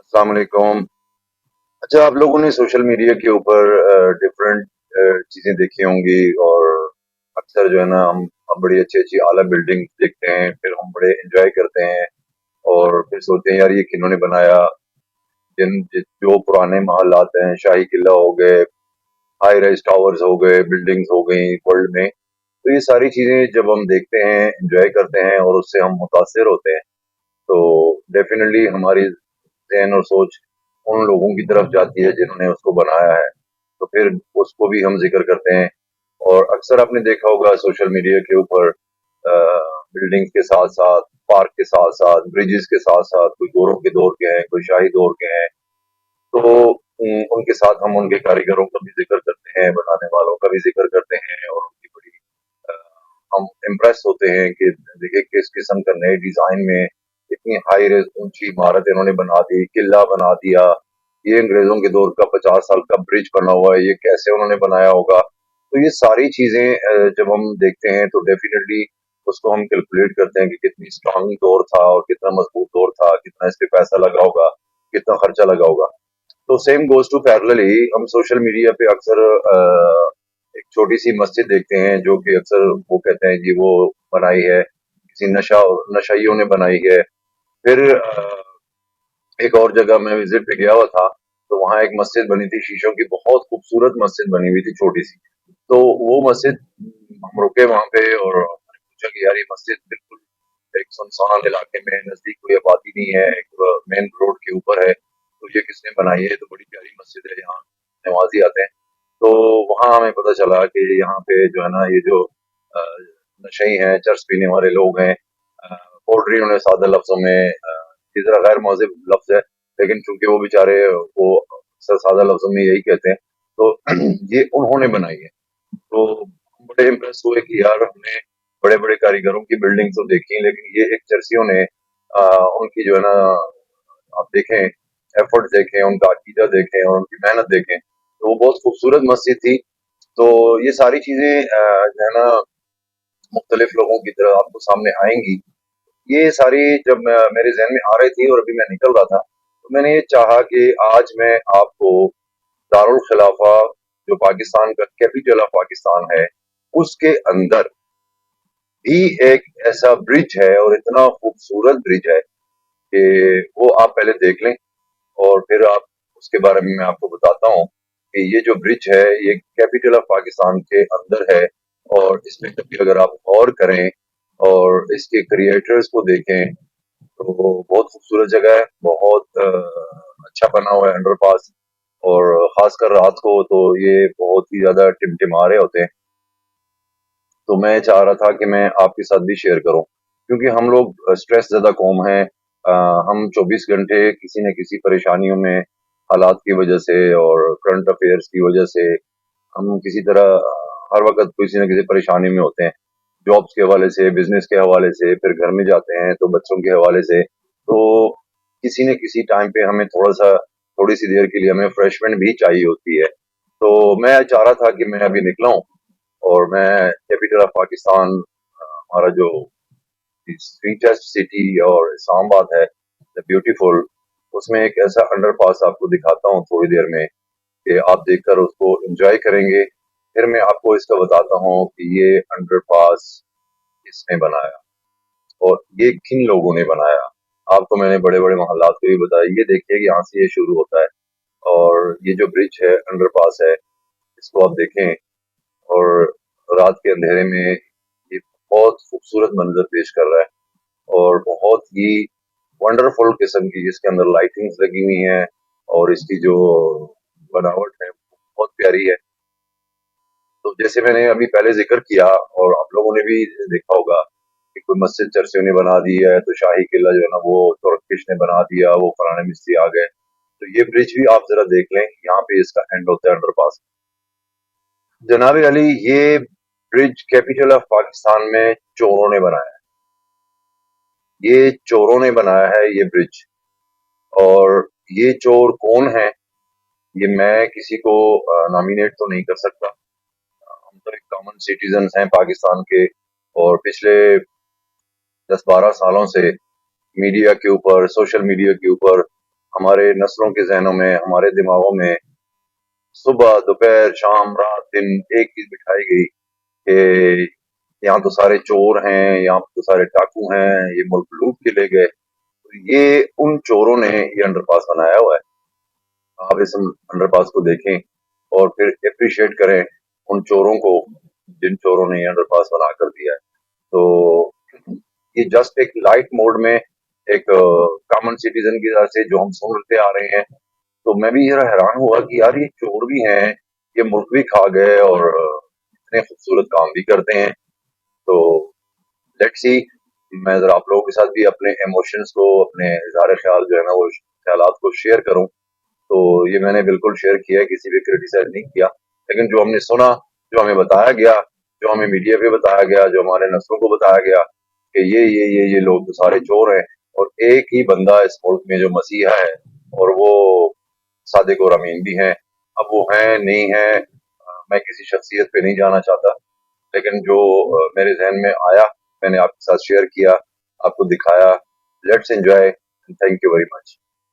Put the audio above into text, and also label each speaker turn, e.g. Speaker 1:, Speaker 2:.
Speaker 1: अस्सलाम वालेकुम। अच्छा, आप लोगों ने सोशल मीडिया के ऊपर डिफरेंट चीज़ें देखी होंगी, और अक्सर जो है ना हम बड़ी अच्छी-अच्छी आला बिल्डिंग देखते हैं, फिर हम बड़े एन्जॉय करते हैं और फिर सोचते हैं यार ये किन्होंने बनाया? जो पुराने महल्लात हैं, शाही किला हो गए, हाई राइज़ टावर्स हो गए, बिल्डिंग्स हो गई वर्ल्ड में, तो ये सारी चीज़ें जब हम देखते हैं, एन्जॉय करते हैं और उससे हम मुतासिर होते हैं, तो डेफ़िनेटली हमारी ज़हन और सोच उन लोगों की तरफ जाती है जिन्होंने उसको बनाया है, तो फिर उसको भी हम ज़िक्र करते हैं। और अक्सर आपने देखा होगा सोशल मीडिया के ऊपर बिल्डिंग्स के साथ-साथ, पार्क के साथ-साथ, ब्रिजेस के साथ-साथ, कोई गोरों के दौर के हैं, कोई शाही दौर के हैं, तो उनके साथ हम उनके कारीगरों का भी ज़िक्र करते हैं, बनाने वालों का भी ज़िक्र करते हैं और उनकी बड़ी अ, हम इम्प्रेस होते हैं कि देखिए किस किस्म का नए डिज़ाइन में इतनी हाई रेज़ ऊँची इमारत इन्होंने बना दी, किला बना दिया। ये अंग्रेज़ों के दौर का 50 साल का ब्रिज बना हुआ है, ये कैसे उन्होंने बनाया होगा? तो ये सारी चीज़ें जब हम देखते हैं तो डेफ़िनेटली उसको हम कैलकुलेट करते हैं कि कितनी स्ट्रॉन्ग दौर था और कितना मज़बूत दौर था, कितना इस पे पैसा लगा होगा, कितना खर्चा लगा होगा। तो सेम गोज़ टू पैरेलली हम सोशल मीडिया पे अक्सर एक छोटी-सी मस्जिद देखते हैं जो कि अक्सर वो कहते हैं कि वो बनाई है, किसी नशाइयों ने बनाई है। फिर एक और जगह मैं विज़िट पे गया हुआ था, तो वहाँ एक मस्जिद बनी थी शीशों की, बहुत खूबसूरत मस्जिद बनी हुई थी छोटी-सी। तो वो मस्जिद हम रुके वहाँ पे और हमने पूछा कि यार ये मस्जिद बिल्कुल एक सुनसान इलाके में, नज़दीक कोई आबादी नहीं है, एक मेन रोड के ऊपर है, तो ये किसने बनाई है? ये तो बड़ी प्यारी मस्जिद है, यहाँ नवाज़ी आते हैं। तो वहाँ हमें पता चला कि यहाँ पे जो है ना ये जो अ, नशई हैं, चरस पीने वाले लोग हैं, पोल्ट्री उन्हें सादा लफ्ज़ों में ये ज़रा गैर मौज़िब लफ्ज़ है, लेकिन चूँकि वो बेचारे वो सादा लफ्ज़ों में यही कहते हैं, तो ये उन्होंने बनाई है। तो हम बड़े इम्प्रेस हुए कि यार हमने बड़े-बड़े कारीगरों की बिल्डिंग तो देखी, लेकिन ये एक चरसियों ने उनकी जो है ना आप देखें, एफर्ट देखें, उनका अकीदा देखें और उनकी मेहनत देखें, तो वो बहुत खूबसूरत मस्जिद थी। तो ये सारी चीज़ें जो है ना मुख्तलिफ लोगों की तरह आपको सामने आएँगी। ये सारी जब मेरे ज़हन में आ रही थी और अभी मैं निकल रहा था, तो मैंने ये चाहा कि आज मैं आपको दारुल खिलाफा जो पाकिस्तान का कैपिटल ऑफ पाकिस्तान है, उसके अंदर भी एक ऐसा ब्रिज है और इतना खूबसूरत ब्रिज है कि वो आप पहले देख लें और फिर आप उसके बारे में मैं आपको बताता हूँ कि ये जो ब्रिज है ये कैपिटल ऑफ पाकिस्तान के अंदर है। और इसमें कभी अगर आप गौर करें और इसके क्रिएटर्स को देखें तो बहुत खूबसूरत जगह है, बहुत अच्छा बना हुआ है अंडरपास। और खासकर रात को तो ये बहुत ही ज्यादा टिमटिमा रहे होते हैं। तो मैं चाह रहा था कि मैं आपके साथ भी शेयर करूं, क्योंकि हम लोग स्ट्रेस ज्यादा कौम है। हम 24 घंटे किसी न किसी परेशानियों में, हालात की वजह से और करंट अफेयर्स की वजह से हम किसी तरह हर वक्त किसी न किसी परेशानी में होते हैं। जॉब्स के हवाले से, बिजनेस के हवाले से, फिर घर में जाते हैं तो बच्चों के हवाले से, तो किसी न किसी टाइम पे हमें थोड़ी सी देर के लिए हमें फ्रेशमेंट भी चाहिए होती है। तो मैं चाह रहा था कि मैं अभी निकला हूँ और मैं कैपिटल ऑफ पाकिस्तान, हमारा जो स्वीटेस्ट सिटी और इस्लामाबाद है, द ब्यूटीफुल, उसमें एक ऐसा अंडरपास आपको दिखाता हूँ थोड़ी देर में कि आप देखकर उसको एंजॉय करेंगे। फिर मैं आपको इसका बताता हूँ कि ये अंडरपास किसने बनाया और ये किन लोगों ने बनाया। आपको मैंने बड़े-बड़े मोहल्लात को भी बताया, ये देखिए कि यहाँ से ये शुरू होता है और ये जो ब्रिज है, अंडरपास है, इसको आप देखें और रात के अंधेरे में ये बहुत खूबसूरत मंजर पेश कर रहा है और बहुत ही वंडरफुल किस्म की इसके अंदर लाइटिंग्स लगी हुई हैं और इसकी जो बनावट है बहुत प्यारी है। तो जैसे मैंने अभी पहले जिक्र किया और आप लोगों ने भी देखा होगा कि कोई मस्जिद चर्चियों ने बना दी है, तो शाही किला जो है ना वो तुर्किश ने बना दिया, वो फलाने मिस्त्री आ गए। तो ये ब्रिज भी आप जरा देख लें, यहाँ पे इसका एंड होता है अंडरपास। जनाब अली, ये ब्रिज कैपिटल ऑफ पाकिस्तान में चोरों ने बनाया है। ये चोरों ने बनाया है ये ब्रिज। और ये चोर कौन है, ये मैं किसी को नॉमिनेट तो नहीं कर सकता। हम तो एक कॉमन सिटीजन हैं पाकिस्तान के, और पिछले 10-12 सालों से मीडिया के ऊपर, सोशल मीडिया के ऊपर ہمارے نسلوں کے ذہنوں میں، ہمارے دماغوں میں صبح دوپہر شام رات دن ایک چیز بٹھائی گئی کہ یہاں تو سارے چور ہیں، یہاں تو سارے ڈاکو ہیں، یہ ملک لوٹ کے لے گئے. یہ ان چوروں نے یہ انڈر پاس بنایا ہوا ہے. آپ اس انڈر پاس کو دیکھیں اور پھر اپریشیٹ کریں ان چوروں کو جن چوروں نے یہ انڈر پاس بنا کر دیا ہے. تو یہ جسٹ ایک لائٹ موڈ میں ایک کامن سٹیزن کی طرح سے جو ہم سنتے آ رہے ہیں. تو میں بھی ذرا حیران ہوا کہ یار یہ چور بھی ہیں، یہ ملک بھی کھا گئے اور اتنے خوبصورت کام بھی کرتے ہیں. تو لیٹ سی، میں ذرا آپ لوگوں کے ساتھ بھی اپنے ایموشنز کو، اپنے اظہار خیال جو ہے نا وہ خیالات کو شیئر کروں. تو یہ میں نے بالکل شیئر کیا ہے، کسی بھی کریٹیسائز نہیں کیا. لیکن جو ہم نے سنا، جو ہمیں بتایا گیا، جو ہمیں میڈیا پہ بتایا گیا، جو ہمارے نسلوں کو بتایا گیا کہ یہ لوگ تو سارے چور ہیں، اور ایک ہی بندہ اس ملک میں جو مسیحا ہے اور وہ صادق اور امین بھی ہیں. اب وہ ہیں نہیں ہیں، میں کسی شخصیت پہ نہیں جانا چاہتا، لیکن جو میرے ذہن میں آیا میں نے آپ کے ساتھ شیئر کیا، آپ کو دکھایا. Let's enjoy. Thank you very much.